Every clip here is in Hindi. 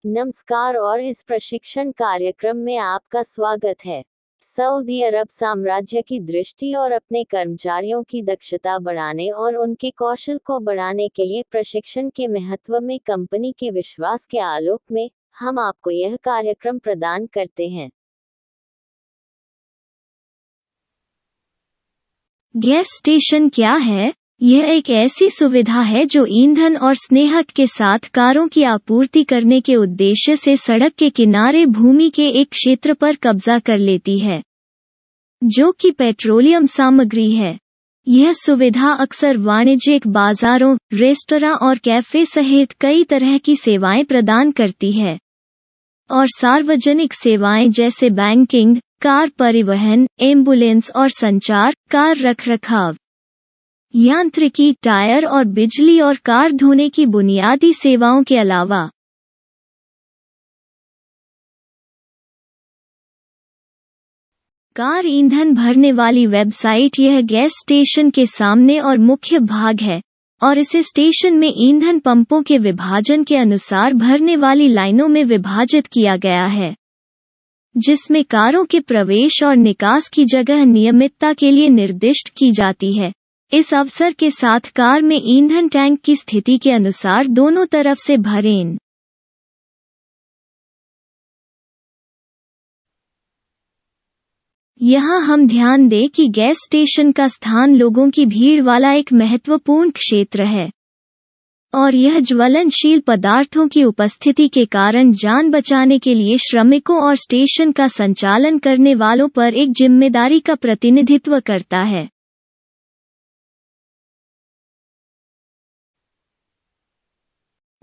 नमस्कार और इस प्रशिक्षण कार्यक्रम में आपका स्वागत है। सऊदी अरब साम्राज्य की दृष्टि और अपने कर्मचारियों की दक्षता बढ़ाने और उनके कौशल को बढ़ाने के लिए प्रशिक्षण के महत्व में कंपनी के विश्वास के आलोक में हम आपको यह कार्यक्रम प्रदान करते हैं। गैस स्टेशन क्या है? यह एक ऐसी सुविधा है जो ईंधन और स्नेहक के साथ कारों की आपूर्ति करने के उद्देश्य से सड़क के किनारे भूमि के एक क्षेत्र पर कब्जा कर लेती है, जो कि पेट्रोलियम सामग्री है। यह सुविधा अक्सर वाणिज्यिक बाजारों, रेस्तरां और कैफे सहित कई तरह की सेवाएं प्रदान करती है, और सार्वजनिक सेवाएं जैसे बैंकिंग, कार परिवहन, एम्बुलेंस और संचार, कार रखरखाव, यांत्रिकी, टायर और बिजली और कार धोने की बुनियादी सेवाओं के अलावा कार ईंधन भरने वाली वेबसाइट यह गैस स्टेशन के सामने और मुख्य भाग है, और इसे स्टेशन में ईंधन पंपों के विभाजन के अनुसार भरने वाली लाइनों में विभाजित किया गया है, जिसमें कारों के प्रवेश और निकास की जगह नियमितता के लिए निर्दिष्ट की जाती है। इस अवसर के साथ कार में ईंधन टैंक की स्थिति के अनुसार दोनों तरफ से भरें। यहाँ हम ध्यान दें कि गैस स्टेशन का स्थान लोगों की भीड़ वाला एक महत्वपूर्ण क्षेत्र है, और यह ज्वलनशील पदार्थों की उपस्थिति के कारण जान बचाने के लिए श्रमिकों और स्टेशन का संचालन करने वालों पर एक जिम्मेदारी का प्रतिनिधित्व करता है।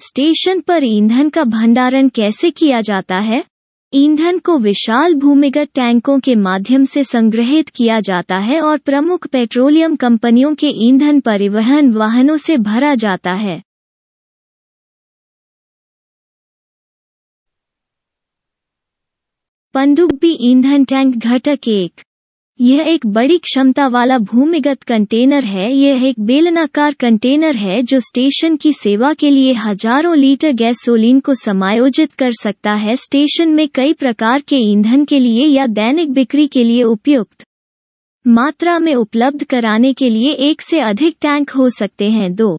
स्टेशन पर ईंधन का भंडारण कैसे किया जाता है? ईंधन को विशाल भूमिगत टैंकों के माध्यम से संग्रहित किया जाता है और प्रमुख पेट्रोलियम कंपनियों के ईंधन परिवहन वाहनों से भरा जाता है। पनडुब्बी ईंधन टैंक घटक 1। यह एक बड़ी क्षमता वाला भूमिगत कंटेनर है। यह एक बेलनाकार कंटेनर है जो स्टेशन की सेवा के लिए हजारों लीटर गैसोलीन को समायोजित कर सकता है। स्टेशन में कई प्रकार के ईंधन के लिए या दैनिक बिक्री के लिए उपयुक्त मात्रा में उपलब्ध कराने के लिए एक से अधिक टैंक हो सकते हैं। 2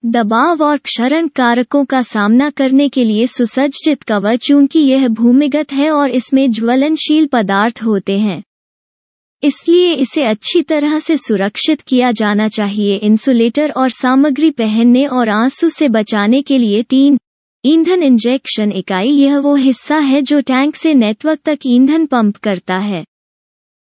दबाव और क्षरण कारकों का सामना करने के लिए सुसज्जित कवच। चूंकि यह भूमिगत है और इसमें ज्वलनशील पदार्थ होते हैं, इसलिए इसे अच्छी तरह से सुरक्षित किया जाना चाहिए। इंसुलेटर और सामग्री पहनने और आंसू से बचाने के लिए 3 ईंधन इंजेक्शन इकाई। यह वो हिस्सा है जो टैंक से नेटवर्क तक ईंधन पंप करता है,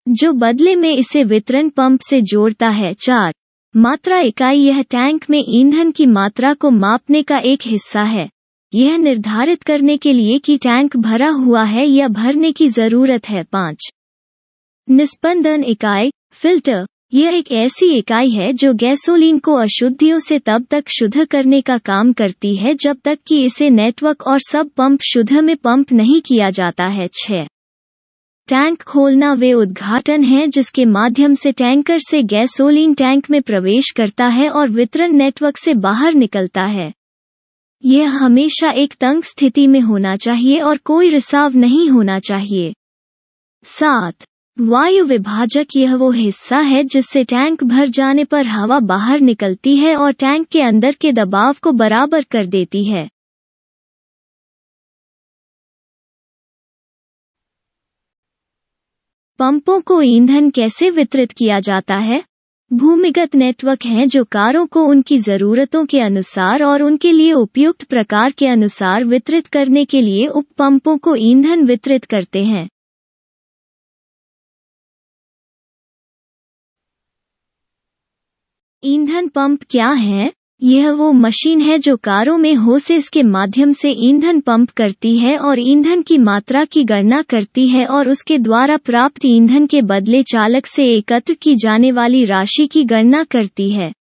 जो बदले में इसे वितरण पंप से जोड़ता है। 4 मात्रा इकाई। यह टैंक में ईंधन की मात्रा को मापने का एक हिस्सा है, यह निर्धारित करने के लिए कि टैंक भरा हुआ है या भरने की जरूरत है। 5 निस्पंदन इकाई, फिल्टर। यह एक ऐसी इकाई है जो गैसोलीन को अशुद्धियों से तब तक शुद्ध करने का काम करती है जब तक कि इसे नेटवर्क और सब पंप शुद्ध में पंप नहीं किया जाता है। 6 टैंक खोलना। वे उद्घाटन हैं जिसके माध्यम से टैंकर से गैसोलीन टैंक में प्रवेश करता है और वितरण नेटवर्क से बाहर निकलता है। यह हमेशा एक तंग स्थिति में होना चाहिए और कोई रिसाव नहीं होना चाहिए। 7 वायु विभाजक। यह वो हिस्सा है जिससे टैंक भर जाने पर हवा बाहर निकलती है और टैंक के अंदर के दबाव को बराबर कर देती है। पंपों को ईंधन कैसे वितरित किया जाता है? भूमिगत नेटवर्क हैं जो कारों को उनकी ज़रूरतों के अनुसार और उनके लिए उपयुक्त प्रकार के अनुसार वितरित करने के लिए उप पंपों को ईंधन वितरित करते हैं। ईंधन पंप क्या है? यह वो मशीन है जो कारों में होसेस के माध्यम से ईंधन पंप करती है और ईंधन की मात्रा की गणना करती है और उसके द्वारा प्राप्त ईंधन के बदले चालक से एकत्र की जाने वाली राशि की गणना करती है।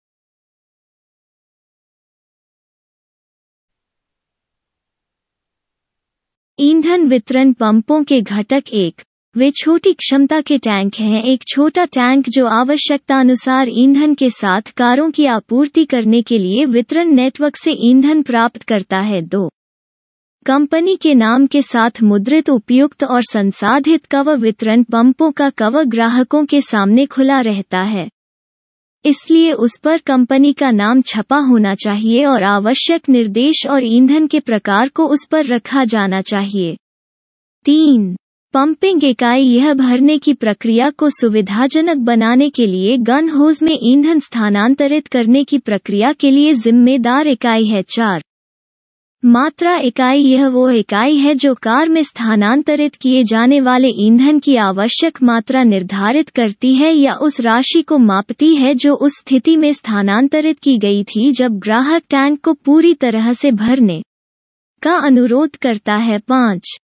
ईंधन वितरण पंपों के घटक 1। वे छोटी क्षमता के टैंक हैं। एक छोटा टैंक जो आवश्यकतानुसार ईंधन के साथ कारों की आपूर्ति करने के लिए वितरण नेटवर्क से ईंधन प्राप्त करता है। 2 कंपनी के नाम के साथ मुद्रित उपयुक्त और संसाधित कवर वितरण पंपों का कवर ग्राहकों के सामने खुला रहता है, इसलिए उस पर कंपनी का नाम छपा होना चाहिए और आवश्यक निर्देश और ईंधन के प्रकार को उस पर रखा जाना चाहिए। 3. पंपिंग इकाई यह भरने की प्रक्रिया को सुविधाजनक बनाने के लिए गन होज में ईंधन स्थानांतरित करने की प्रक्रिया के लिए जिम्मेदार इकाई है। 4. मात्रा इकाई यह वो इकाई है जो कार में स्थानांतरित किए जाने वाले ईंधन की आवश्यक मात्रा निर्धारित करती है या उस राशि को मापती है जो उस स्थिति में स्थानांतरित की गई थी जब ग्राहक टैंक को पूरी तरह से भरने का अनुरोध करता है। 5.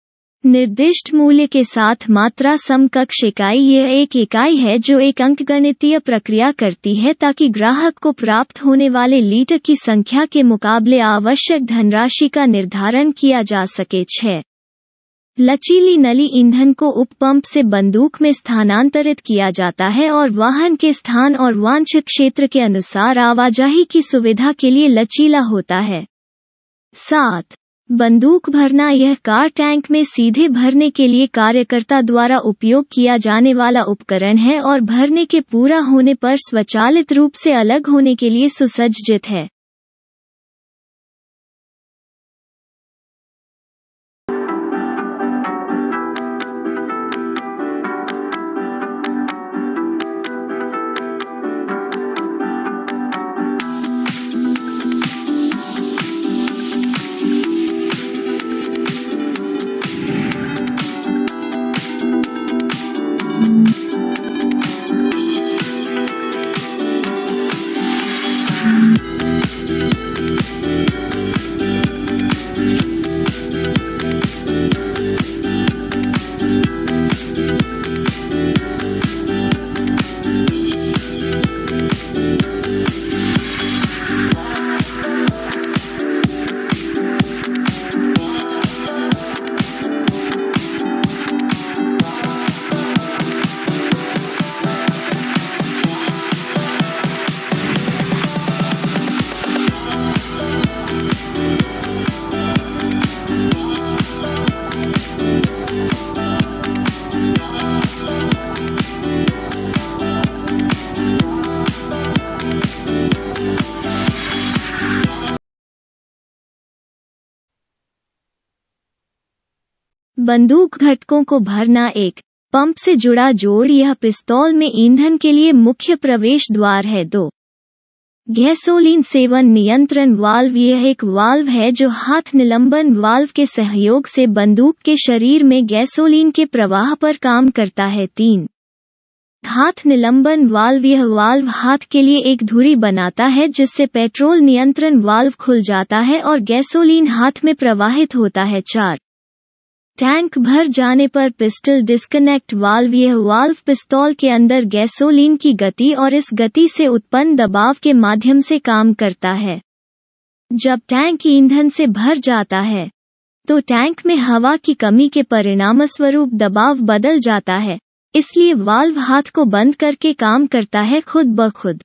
निर्दिष्ट मूल्य के साथ मात्रा समकक्ष इकाई यह एक इकाई है जो एक अंकगणितीय प्रक्रिया करती है ताकि ग्राहक को प्राप्त होने वाले लीटर की संख्या के मुकाबले आवश्यक धनराशि का निर्धारण किया जा सके। 6. लचीली नली ईंधन को उप पंप से बंदूक में स्थानांतरित किया जाता है और वाहन के स्थान और वांछित क्षेत्र के अनुसार आवाजाही की सुविधा के लिए लचीला होता है। 7. बंदूक भरना यह कार टैंक में सीधे भरने के लिए कार्यकर्ता द्वारा उपयोग किया जाने वाला उपकरण है और भरने के पूरा होने पर स्वचालित रूप से अलग होने के लिए सुसज्जित है। बंदूक घटकों को भरना। एक पंप से जुड़ा जोड़ यह पिस्तौल में ईंधन के लिए मुख्य प्रवेश द्वार है। 2. गैसोलीन सेवन नियंत्रण वाल्व यह एक वाल्व है जो हाथ निलंबन वाल्व के सहयोग से बंदूक के शरीर में गैसोलीन के प्रवाह पर काम करता है। 3. हाथ निलंबन वाल्व यह वाल्व हाथ के लिए एक धुरी बनाता है जिससे पेट्रोल नियंत्रण वाल्व खुल जाता है और गैसोलीन हाथ में प्रवाहित होता है। 4. टैंक भर जाने पर पिस्टल डिस्कनेक्ट वाल्व यह वाल्व पिस्तौल के अंदर गैसोलीन की गति और इस गति से उत्पन्न दबाव के माध्यम से काम करता है। जब टैंक ईंधन से भर जाता है तो टैंक में हवा की कमी के परिणामस्वरूप दबाव बदल जाता है, इसलिए वाल्व हाथ को बंद करके काम करता है खुद ब खुद।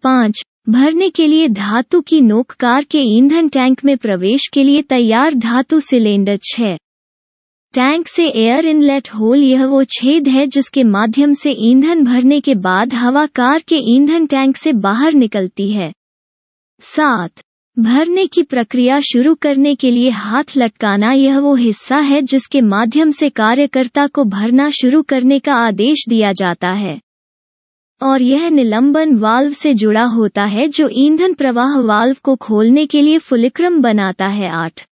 5. भरने के लिए धातु की नोक कार के ईंधन टैंक में प्रवेश के लिए तैयार धातु सिलेंडर। 6. टैंक से एयर इनलेट होल यह वो छेद है जिसके माध्यम से ईंधन भरने के बाद हवा कार के ईंधन टैंक से बाहर निकलती है। 7. भरने की प्रक्रिया शुरू करने के लिए हाथ लटकाना यह वो हिस्सा है जिसके माध्यम से कार्यकर्ता को भरना शुरू करने का आदेश दिया जाता है और यह निलंबन वाल्व से जुड़ा होता है जो ईंधन प्रवाह वाल्व को खोलने के लिए फुलक्रम बनाता है। 8.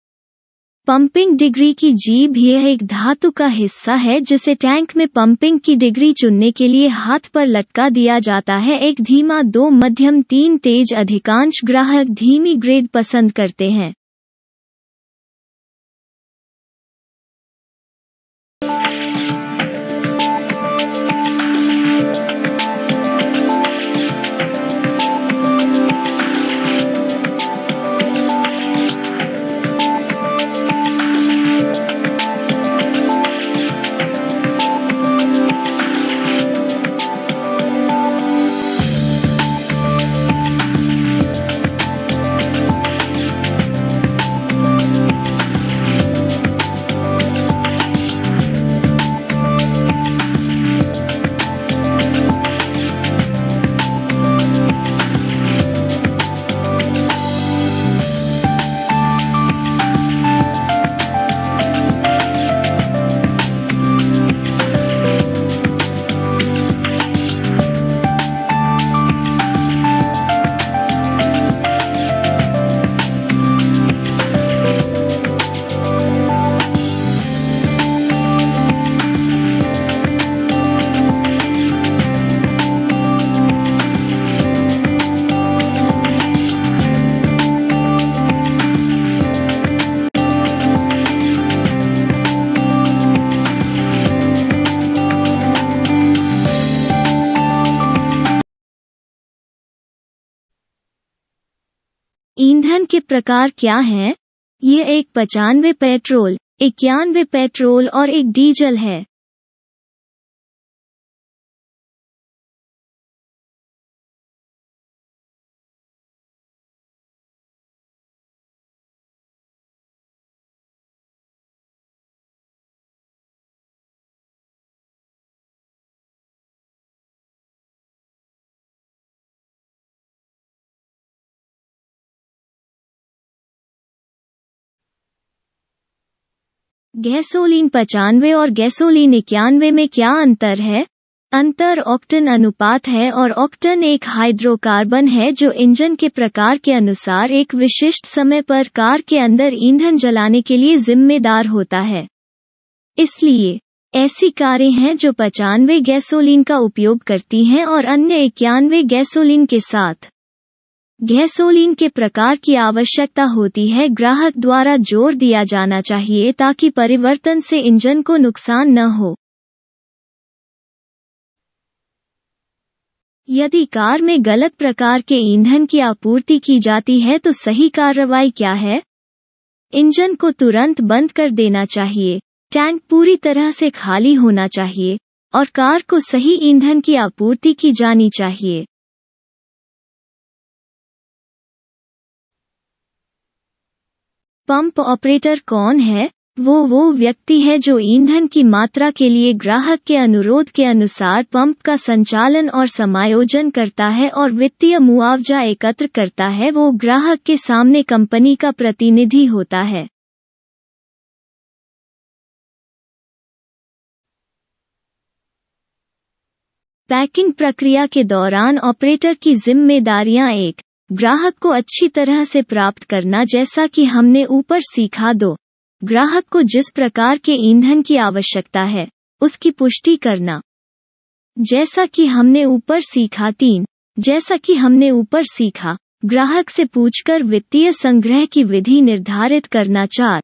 पंपिंग डिग्री की जीभ यह एक धातु का हिस्सा है जिसे टैंक में पंपिंग की डिग्री चुनने के लिए हाथ पर लटका दिया जाता है। 1 धीमा, 2 मध्यम, 3 तेज। अधिकांश ग्राहक धीमी ग्रेड पसंद करते हैं। ईंधन के प्रकार क्या हैं? ये एक 95 पेट्रोल, 91 पेट्रोल और एक डीजल है। गैसोलीन 95 और गैसोलीन 91 में क्या अंतर है? अंतर ऑक्टेन अनुपात है और ऑक्टेन एक हाइड्रोकार्बन है जो इंजन के प्रकार के अनुसार एक विशिष्ट समय पर कार के अंदर ईंधन जलाने के लिए जिम्मेदार होता है। इसलिए ऐसी कारें हैं जो 95 गैसोलीन का उपयोग करती हैं और अन्य 91 गैसोलीन के साथ। गैसोलीन के प्रकार की आवश्यकता होती है ग्राहक द्वारा जोर दिया जाना चाहिए ताकि परिवर्तन से इंजन को नुकसान न हो। यदि कार में गलत प्रकार के ईंधन की आपूर्ति की जाती है तो सही कार्रवाई क्या है? इंजन को तुरंत बंद कर देना चाहिए, टैंक पूरी तरह से खाली होना चाहिए और कार को सही ईंधन की आपूर्ति की जानी चाहिए। पंप ऑपरेटर कौन है? वो व्यक्ति है जो ईंधन की मात्रा के लिए ग्राहक के अनुरोध के अनुसार पंप का संचालन और समायोजन करता है और वित्तीय मुआवजा एकत्र करता है। वो ग्राहक के सामने कंपनी का प्रतिनिधि होता है। पैकिंग प्रक्रिया के दौरान ऑपरेटर की जिम्मेदारियां: 1. ग्राहक को अच्छी तरह से प्राप्त करना जैसा कि हमने ऊपर सीखा। 2. ग्राहक को जिस प्रकार के ईंधन की आवश्यकता है उसकी पुष्टि करना जैसा कि हमने ऊपर सीखा। 3. जैसा कि हमने ऊपर सीखा, ग्राहक से पूछकर वित्तीय संग्रह की विधि निर्धारित करना। 4.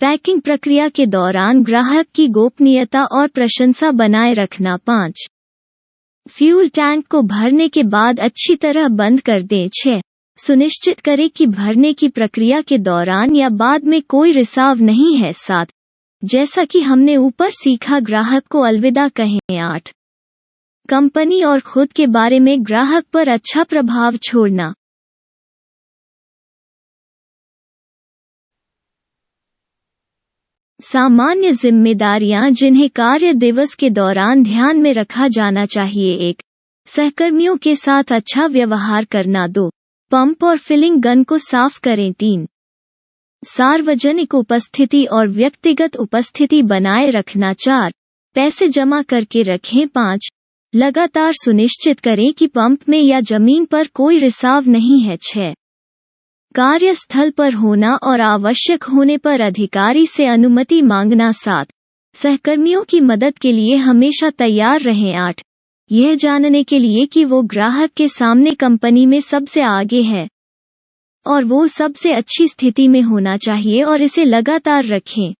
पैकिंग प्रक्रिया के दौरान ग्राहक की गोपनीयता और प्रशंसा बनाए रखना। 5. फ्यूल टैंक को भरने के बाद अच्छी तरह बंद कर दें। 6. सुनिश्चित करें कि भरने की प्रक्रिया के दौरान या बाद में कोई रिसाव नहीं है। 7. जैसा कि हमने ऊपर सीखा, ग्राहक को अलविदा कहें। 8. कंपनी और खुद के बारे में ग्राहक पर अच्छा प्रभाव छोड़ना। सामान्य जिम्मेदारियां जिन्हें कार्य दिवस के दौरान ध्यान में रखा जाना चाहिए। 1. सहकर्मियों के साथ अच्छा व्यवहार करना। 2. पंप और फिलिंग गन को साफ करें। 3. सार्वजनिक उपस्थिति और व्यक्तिगत उपस्थिति बनाए रखना। 4. पैसे जमा करके रखें। 5. लगातार सुनिश्चित करें कि पंप में या जमीन पर कोई रिसाव नहीं है। 6. कार्यस्थल पर होना और आवश्यक होने पर अधिकारी से अनुमति मांगना। 7. सहकर्मियों की मदद के लिए हमेशा तैयार रहें। 8. यह जानने के लिए कि वो ग्राहक के सामने कंपनी में सबसे आगे है और वो सबसे अच्छी स्थिति में होना चाहिए और इसे लगातार रखें।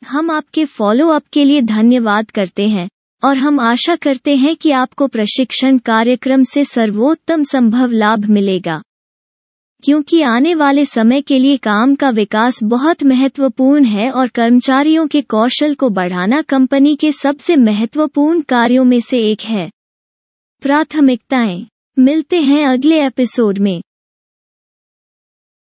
हम आपके फॉलो अप के लिए धन्यवाद करते हैं और हम आशा करते हैं कि आपको प्रशिक्षण कार्यक्रम से सर्वोत्तम संभव लाभ मिलेगा, क्योंकि आने वाले समय के लिए काम का विकास बहुत महत्वपूर्ण है और कर्मचारियों के कौशल को बढ़ाना कंपनी के सबसे महत्वपूर्ण कार्यों में से एक है। प्राथमिकताएं। मिलते हैं अगले एपिसोड में।